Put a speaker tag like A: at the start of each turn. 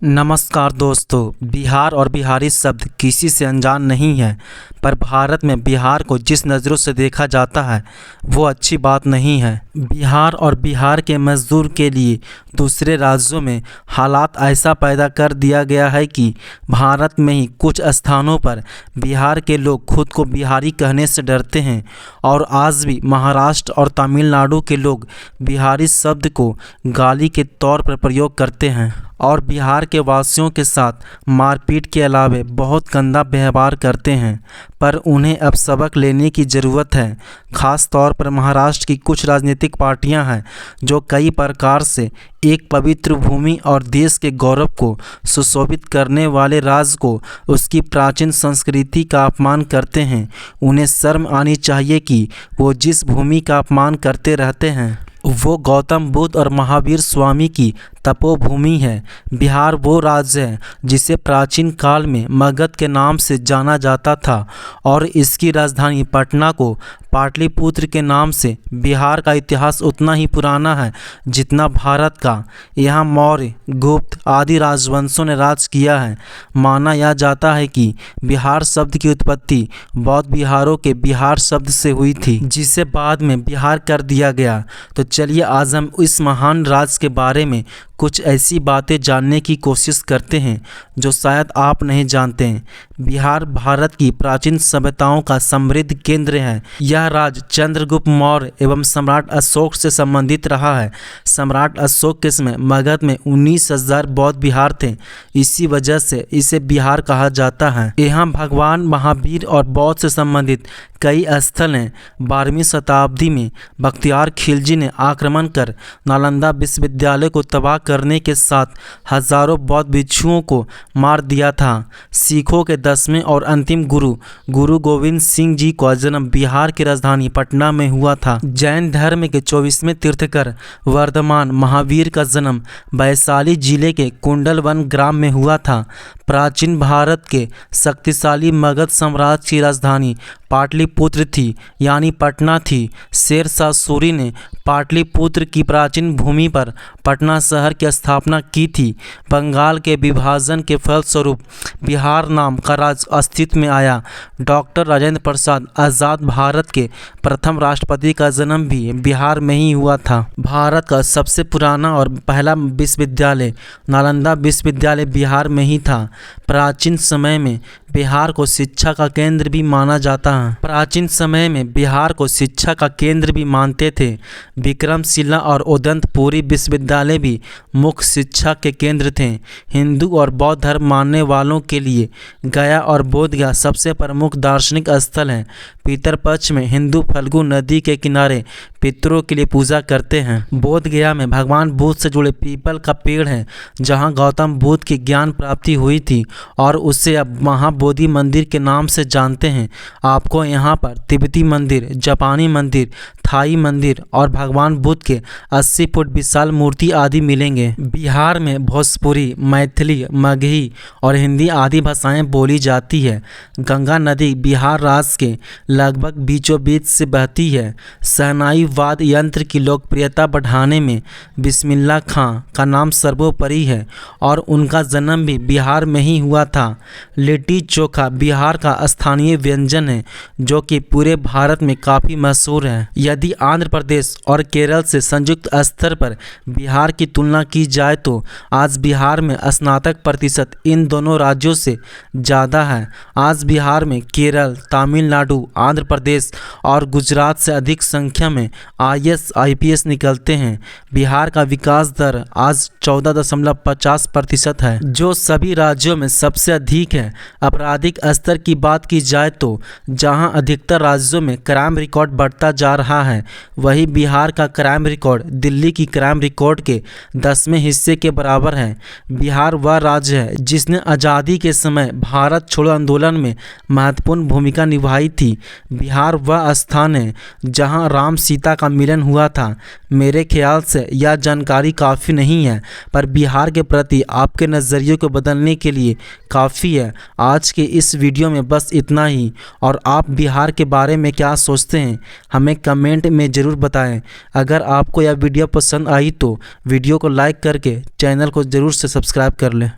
A: नमस्कार दोस्तों, बिहार और बिहारी शब्द किसी से अनजान नहीं है। पर भारत में बिहार को जिस नज़रों से देखा जाता है वो अच्छी बात नहीं है। बिहार और बिहार के मज़दूर के लिए दूसरे राज्यों में हालात ऐसा पैदा कर दिया गया है कि भारत में ही कुछ स्थानों पर बिहार के लोग खुद को बिहारी कहने से डरते हैं और आज भी महाराष्ट्र और तमिलनाडु के लोग बिहारी शब्द को गाली के तौर पर प्रयोग करते हैं और बिहार के वासियों के साथ मारपीट के अलावे बहुत गंदा व्यवहार करते हैं। पर उन्हें अब सबक लेने की ज़रूरत है। ख़ास तौर पर महाराष्ट्र की कुछ राजनीतिक पार्टियां हैं जो कई प्रकार से एक पवित्र भूमि और देश के गौरव को सुशोभित करने वाले राज्य को उसकी प्राचीन संस्कृति का अपमान करते हैं। उन्हें शर्म आनी चाहिए कि वो जिस भूमि का अपमान करते रहते हैं वो गौतम बुद्ध और महावीर स्वामी की तपोभूमि है। बिहार वो राज्य है जिसे प्राचीन काल में मगध के नाम से जाना जाता था और इसकी राजधानी पटना को पाटलिपुत्र के नाम से। बिहार का इतिहास उतना ही पुराना है जितना भारत का। यहाँ मौर्य, गुप्त आदि राजवंशों ने राज किया है। माना यह जाता है कि बिहार शब्द की उत्पत्ति बौद्ध बिहारों के बिहार शब्द से हुई थी, जिसे बाद में बिहार कर दिया गया। तो चलिए आज हम इस महान राज्य के बारे में कुछ ऐसी बातें जानने की कोशिश करते हैं जो शायद आप नहीं जानते हैं। बिहार भारत की प्राचीन सभ्यताओं का समृद्ध केंद्र है। यह राज्य चंद्रगुप्त मौर्य एवं सम्राट अशोक से संबंधित रहा है। सम्राट अशोक के समय मगध में 19,000 बौद्ध विहार थे। इसी वजह से इसे बिहार कहा जाता है। यहाँ भगवान महावीर और बौद्ध से संबंधित कई स्थल हैं। 12वीं शताब्दी में बख्तियार खिलजी ने आक्रमण कर नालंदा विश्वविद्यालय को तबाह करने के साथ हजारों बौद्ध भिक्षुओं को मार दिया था। सिखों के 10वें और अंतिम गुरु गोविंद सिंह जी का जन्म बिहार की राजधानी पटना में हुआ था। जैन धर्म के 24वें तीर्थंकर वर्धमान महावीर का जन्म वैशाली जिले के कुंडलवन ग्राम में हुआ था। प्राचीन भारत के शक्तिशाली मगध साम्राज्य की राजधानी पाटलिपुत्र थी, यानी पटना थी। शेर शाह सूरी ने पाटलिपुत्र की प्राचीन भूमि पर पटना शहर की स्थापना की थी। बंगाल के विभाजन के फलस्वरूप बिहार नाम का राज्य अस्तित्व में आया। डॉक्टर राजेंद्र प्रसाद आज़ाद भारत के प्रथम राष्ट्रपति का जन्म भी बिहार में ही हुआ था। भारत का सबसे पुराना और पहला विश्वविद्यालय नालंदा विश्वविद्यालय बिहार में ही था। प्राचीन समय में बिहार को शिक्षा का केंद्र भी माना जाता है। प्राचीन समय में बिहार को शिक्षा का केंद्र भी मानते थे। विक्रमशिला और उदंतपुरी विश्वविद्यालय भी मुख्य शिक्षा के केंद्र थे। हिंदू और बौद्ध धर्म मानने वालों के लिए गया और बोधगया सबसे प्रमुख दार्शनिक स्थल हैं। पितरपक्ष में हिंदू फल्गु नदी के किनारे पितरों के लिए पूजा करते हैं। बोधगया में भगवान बुद्ध से जुड़े पीपल का पेड़ है जहां गौतम बुद्ध की ज्ञान प्राप्ति हुई थी और उसे अब महाबोधि मंदिर के नाम से जानते हैं। आपको यहाँ पर तिब्बती मंदिर, जापानी मंदिर, थाई मंदिर और भगवान बुद्ध के 80 फुट विशाल मूर्ति आदि मिलेंगे। बिहार में भोजपुरी, मैथिली, मगही और हिंदी आदि भाषाएं बोली जाती है। गंगा नदी बिहार राज्य के लगभग बीचों बीच से बहती है। शहनाई वाद्य यंत्र की लोकप्रियता बढ़ाने में बिस्मिल्लाह खां का नाम सर्वोपरि है और उनका जन्म भी बिहार में ही हुआ था। लिट्टी चोखा बिहार का स्थानीय व्यंजन है जो कि पूरे भारत में काफ़ी मशहूर है। यदि आंध्र प्रदेश और केरल से संयुक्त स्तर पर बिहार की तुलना की जाए तो आज बिहार में स्नातक प्रतिशत इन दोनों राज्यों से ज़्यादा है। आज बिहार में केरल, तमिलनाडु, आंध्र प्रदेश और गुजरात से अधिक संख्या में IAS IPS निकलते हैं। बिहार का विकास दर आज 14.50% है, जो सभी राज्यों में सबसे अधिक है। आपराधिक स्तर की बात की जाए तो जहां अधिकतर राज्यों में क्राइम रिकॉर्ड बढ़ता जा रहा है, वहीं बिहार का क्राइम रिकॉर्ड दिल्ली की क्राइम रिकॉर्ड के 10वें हिस्से के बराबर है। बिहार वह राज्य है जिसने आज़ादी के समय भारत छोड़ो आंदोलन में महत्वपूर्ण भूमिका निभाई थी। बिहार वह स्थान है जहां राम सीता का मिलन हुआ था। मेरे ख्याल से यह जानकारी काफ़ी नहीं है, पर बिहार के प्रति आपके नज़रिए को बदलने के लिए काफ़ी है। आज के इस वीडियो में बस इतना ही, और आप बिहार के बारे में क्या सोचते हैं हमें कमेंट में ज़रूर बताएं। अगर आपको यह वीडियो पसंद आई तो वीडियो को लाइक करके चैनल को ज़रूर से सब्सक्राइब कर लें।